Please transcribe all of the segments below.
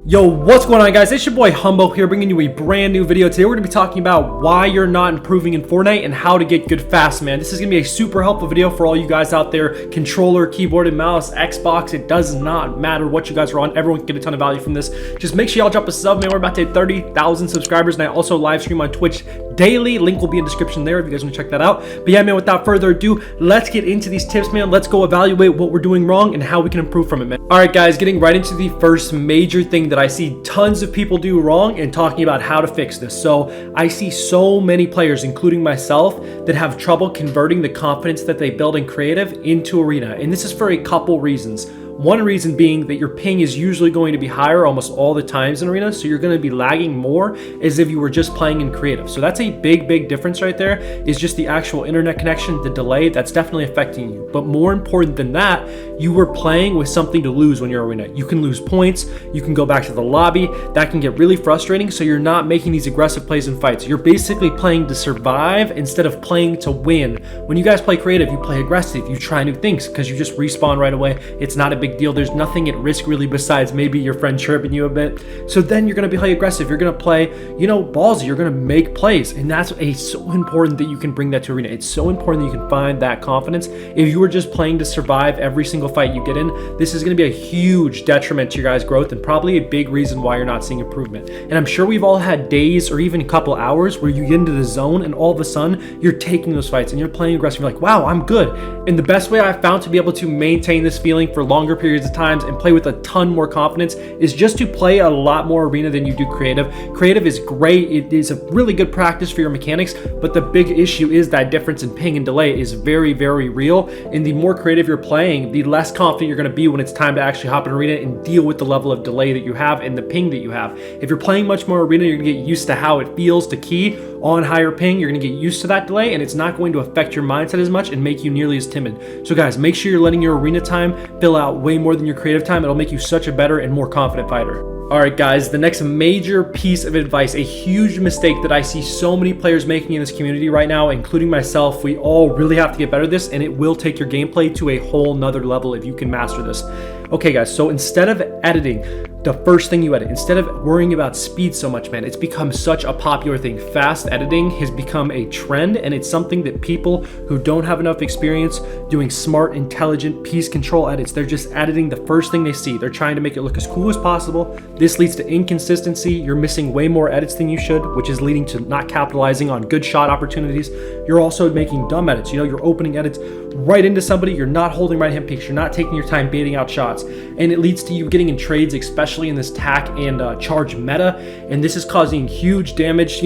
Yo, what's going on, guys? It's your boy Humbo here, bringing you a brand new video. Today we're going to be talking about why you're not improving in Fortnite and how to get good fast, man. This is going to be a super helpful video for all you guys out there. Controller, keyboard and mouse, Xbox, it does not matter what you guys are on. Everyone can get a ton of value from this. Just make sure y'all drop a sub, man. We're about to hit 30,000 subscribers, and I also live stream on Twitch daily. Link will be in the description there if you guys want to check that out. But yeah, man, without further ado, let's get into these tips, man. Let's go evaluate what we're doing wrong and how we can improve from it, man. All right, guys, getting right into the first major thing that I see tons of people do wrong and talking about how to fix this. So I see so many players, including myself, that have trouble converting the confidence that they build in creative into arena. And this is for a couple reasons. One reason being that your ping is usually going to be higher almost all the times in arena, so you're going to be lagging more as if you were just playing in creative. So that's a big difference right there, is just the actual internet connection, the delay, that's definitely affecting you. But more important than that, you were playing with something to lose when you're arena. You can lose points, you can go back to the lobby, that can get really frustrating, so you're not making these aggressive plays and fights. You're basically playing to survive instead of playing to win. When you guys play creative, you play aggressive, you try new things because you just respawn right away. It's not a big deal. There's nothing at risk really besides maybe your friend chirping you a bit. So then you're going to play aggressive. You're going to play, ballsy. You're going to make plays. And that's so important that you can bring that to arena. It's so important that you can find that confidence. If you were just playing to survive every single fight you get in, this is going to be a huge detriment to your guys' growth and probably a big reason why you're not seeing improvement. And I'm sure we've all had days or even a couple hours where you get into the zone and all of a sudden you're taking those fights and you're playing aggressive. You're like, wow, I'm good. And the best way I've found to be able to maintain this feeling for longer periods of times and play with a ton more confidence is just to play a lot more arena than you do creative. Creative is great. It is a really good practice for your mechanics, but the big issue is that difference in ping and delay is very real. And the more creative you're playing, the less confident you're going to be when it's time to actually hop in arena and deal with the level of delay that you have and the ping that you have. If you're playing much more arena, you're going to get used to how it feels to key on higher ping. You're going to get used to that delay, and it's not going to affect your mindset as much and make you nearly as timid. So guys, make sure you're letting your arena time fill out way more than your creative time. It'll make you such a better and more confident fighter. All right, guys, the next major piece of advice, a huge mistake that I see so many players making in this community right now, including myself. We all really have to get better at this, and it will take your gameplay to a whole nother level if you can master this. Okay, guys, so instead of editing the first thing you edit, instead of worrying about speed so much, man, it's become such a popular thing. Fast editing has become a trend, and it's something that people who don't have enough experience doing smart, intelligent piece control edits, they're just editing the first thing they see. They're trying to make it look as cool as possible. This leads to inconsistency. You're missing way more edits than you should, which is leading to not capitalizing on good shot opportunities. You're also making dumb edits. You're opening edits right into somebody. You're not holding right hand peaks. You're not taking your time baiting out shots. And it leads to you getting in trades, especially in this tack and charge meta. And this is causing huge damage,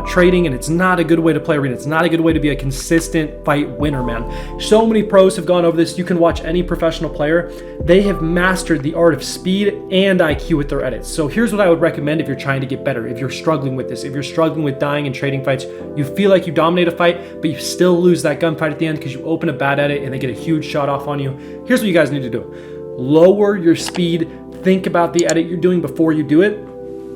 trading, and it's not a good way to play arena. It's not a good way to be a consistent fight winner, man. So many pros have gone over this. You can watch any professional player. They have mastered the art of speed and IQ with their edits. So here's what I would recommend if you're trying to get better. If you're struggling with this, if you're struggling with dying and trading fights, you feel like you dominate a fight, but you still lose that gunfight at the end because you open a bad edit and they get a huge shot off on you. Here's what you guys need to do. Lower your speed. Think about the edit you're doing before you do it.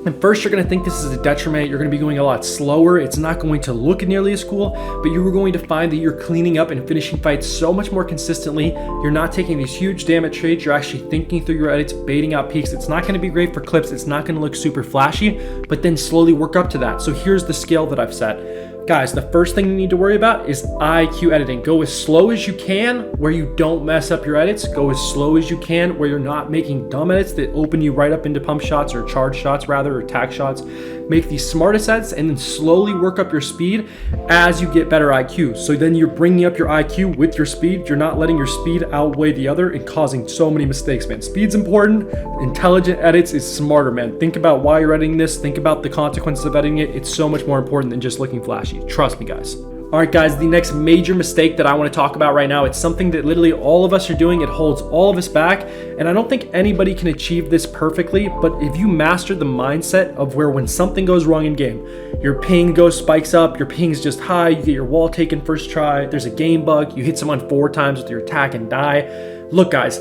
And first, you're going to think this is a detriment. You're going to be going a lot slower. It's not going to look nearly as cool, but you are going to find that you're cleaning up and finishing fights so much more consistently. You're not taking these huge damage trades. You're actually thinking through your edits, baiting out peaks. It's not going to be great for clips. It's not going to look super flashy, but then slowly work up to that. So here's the scale that I've set. Guys, the first thing you need to worry about is IQ editing. Go as slow as you can where you don't mess up your edits. Go as slow as you can where you're not making dumb edits that open you right up into pump shots or charge shots rather, or tag shots. Make the smartest edits and then slowly work up your speed as you get better IQ. So then you're bringing up your IQ with your speed. You're not letting your speed outweigh the other and causing so many mistakes, man. Speed's important. Intelligent edits is smarter, man. Think about why you're editing this. Think about the consequences of editing it. It's so much more important than just looking flashy. Trust me, guys. All right, guys, the next major mistake that I want to talk about right now, it's something that literally all of us are doing. It holds all of us back, and I don't think anybody can achieve this perfectly, but if you master the mindset of where when something goes wrong in game, your ping spikes up, your ping's just high, you get your wall taken first try, there's a game bug, you hit someone 4 times with your attack and die. Look, guys,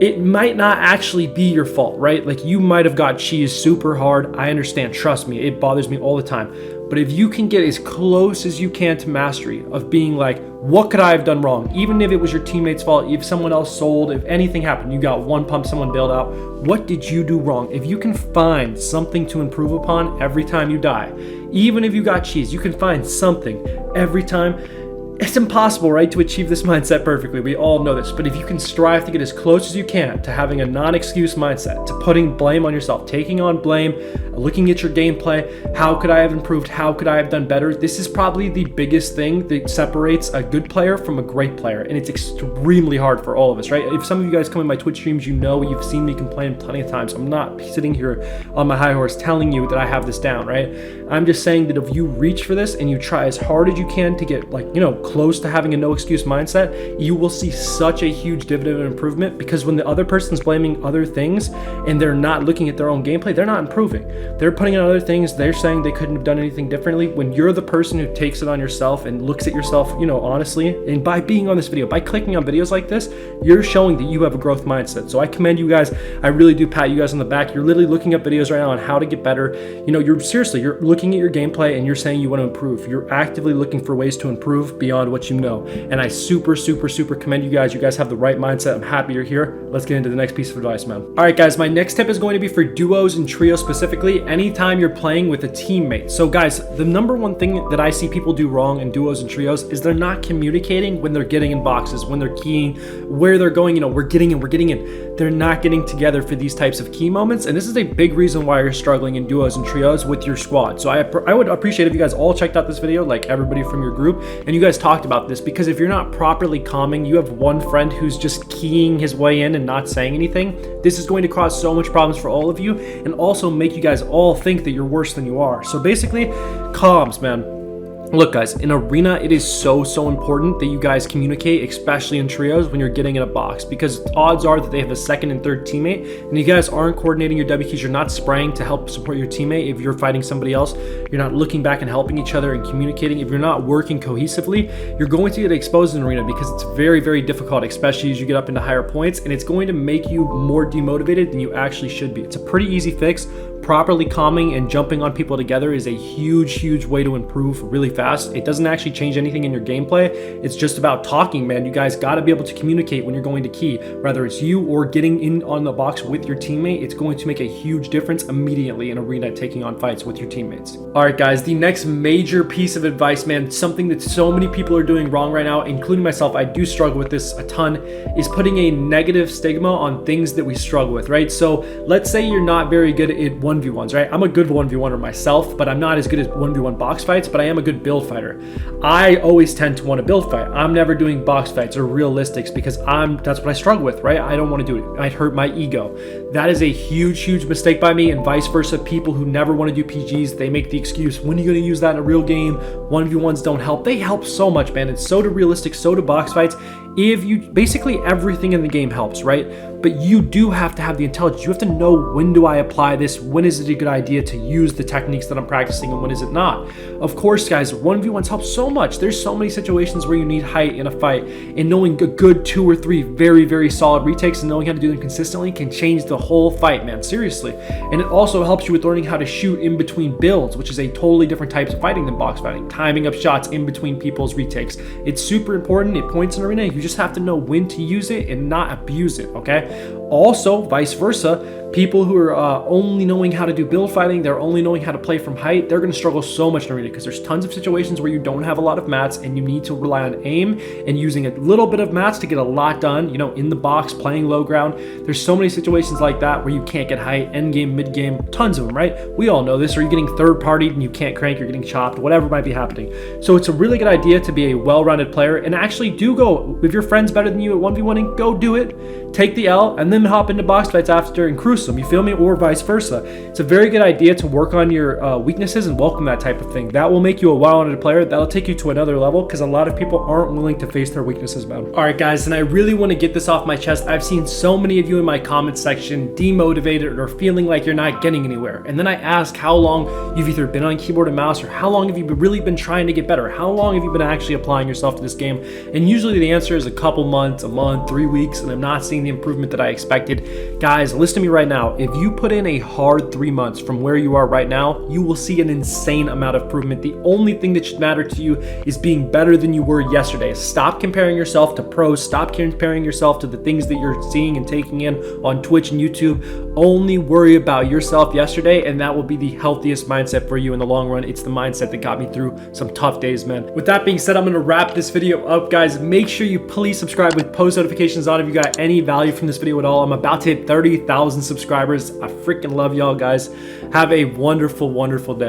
it might not actually be your fault, right? Like, you might have got cheesed super hard. I understand, trust me, it bothers me all the time. But if you can get as close as you can to mastery of being like, what could I have done wrong? Even if it was your teammate's fault, if someone else sold, if anything happened, you got one pump, someone bailed out, what did you do wrong? If you can find something to improve upon every time you die, even if you got cheese, you can find something every time. It's impossible, right, to achieve this mindset perfectly. We all know this. But if you can strive to get as close as you can to having a non-excuse mindset, to putting blame on yourself, taking on blame, looking at your gameplay, how could I have improved? How could I have done better? This is probably the biggest thing that separates a good player from a great player. And it's extremely hard for all of us, right? If some of you guys come in my Twitch streams, you know, you've seen me complain plenty of times. I'm not sitting here on my high horse telling you that I have this down, right? I'm just saying that if you reach for this and you try as hard as you can to get, like, you know, close to having a no excuse mindset, you will see such a huge dividend improvement, because when the other person's blaming other things and they're not looking at their own gameplay, they're not improving. They're putting in other things. They're saying they couldn't have done anything differently. When you're the person who takes it on yourself and looks at yourself, you know, honestly, and by being on this video, by clicking on videos like this, you're showing that you have a growth mindset. So I commend you guys. I really do pat you guys on the back. You're literally looking up videos right now on how to get better. You know, you're looking at your gameplay and you're saying you want to improve. You're actively looking for ways to improve beyond what you know. And I super commend you guys. You guys have the right mindset. I'm happy you're here. Let's get into the next piece of advice, man. All right, guys, my next tip is going to be for duos and trios specifically, anytime you're playing with a teammate. So guys, the number one thing that I see people do wrong in duos and trios is they're not communicating when they're getting in boxes, when they're keying, where they're going, you know, we're getting in. They're not getting together for these types of key moments. And this is a big reason why you're struggling in duos and trios with your squad. So I would appreciate if you guys all checked out this video, like everybody from your group, and you guys talked about this, because if you're not properly calming, you have one friend who's just keying his way in and not saying anything, this is going to cause so much problems for all of you, and also make you guys all think that you're worse than you are. So basically, comms, man. Look, guys, in arena, it is so important that you guys communicate, especially in trios when you're getting in a box, because odds are that they have a second and third teammate, and you guys aren't coordinating your W keys. You're not spraying to help support your teammate. If you're fighting somebody else, you're not looking back and helping each other and communicating. If you're not working cohesively, you're going to get exposed in arena, because it's very difficult, especially as you get up into higher points, and it's going to make you more demotivated than you actually should be. It's a pretty easy fix. Properly calming and jumping on people together is a huge way to improve really fast. It doesn't actually change anything in your gameplay. It's just about talking, man. You guys got to be able to communicate when you're going to key, whether it's you or getting in on the box with your teammate. It's going to make a huge difference immediately in arena, taking on fights with your teammates. All right, guys, the next major piece of advice, man, something that so many people are doing wrong right now, including myself, I do struggle with this a ton, is putting a negative stigma on things that we struggle with, right? So let's say you're not very good at 1v1s, right? I'm a good 1v1er myself, but I'm not as good at 1v1 box fights, but I am a good build fighter. I always tend to want to build fight. I'm never doing box fights or realistics, because that's what I struggle with, right? I don't want to do it. I'd hurt my ego. That is a huge mistake by me, and vice versa. People who never want to do PGs, they make the excuse, when are you going to use that in a real game? 1v1s don't help. They help so much, man. It's so do realistic, so do box fights. If you, basically everything in the game helps, right? But you do have to have the intelligence. You have to know, when do I apply this? When is it a good idea to use the techniques that I'm practicing, and when is it not? Of course, guys, 1v1s help so much. There's so many situations where you need height in a fight, and knowing a good 2 or 3 very solid retakes and knowing how to do them consistently can change the whole fight, man, seriously. And it also helps you with learning how to shoot in between builds, which is a totally different type of fighting than box fighting. Timing up shots in between people's retakes. It's super important. It points in arena. You just have to know when to use it and not abuse it, okay? Also, vice versa, people who are only knowing how to do build fighting, they're only knowing how to play from height, they're going to struggle so much in arena, because there's tons of situations where you don't have a lot of mats and you need to rely on aim and using a little bit of mats to get a lot done, you know, in the box, playing low ground. There's so many situations like that where you can't get height, end game, mid game, tons of them, right? We all know this. Or you're getting third partied and you can't crank, you're getting chopped, whatever might be happening. So it's a really good idea to be a well-rounded player, and actually do go, if your friend's better than you at 1v1ing, go do it, take the L, and then hop into box fights after and cruise them, you feel me? Or vice versa. It's a very good idea to work on your weaknesses and welcome that type of thing. That will make you a well-rounded player. That'll take you to another level, because a lot of people aren't willing to face their weaknesses, man. All right, guys, and I really want to get this off my chest. I've seen so many of you in my comment section demotivated or feeling like you're not getting anywhere. And then I ask how long you've either been on keyboard and mouse, or how long have you really been trying to get better? How long have you been actually applying yourself to this game? And usually the answer is a couple months, a month, 3 weeks, and I'm not seeing the improvement that I expect. expected. Guys, listen to me right now. If you put in a hard 3 months from where you are right now, you will see an insane amount of improvement. The only thing that should matter to you is being better than you were yesterday. Stop comparing yourself to pros. Stop comparing yourself to the things that you're seeing and taking in on Twitch and YouTube. Only worry about yourself yesterday, and that will be the healthiest mindset for you in the long run. It's the mindset that got me through some tough days, man. With that being said, I'm gonna wrap this video up, guys. Make sure you please subscribe with post notifications on if you got any value from this video at all. I'm about to hit 30,000 subscribers. I freaking love y'all, guys. Have a wonderful, wonderful day.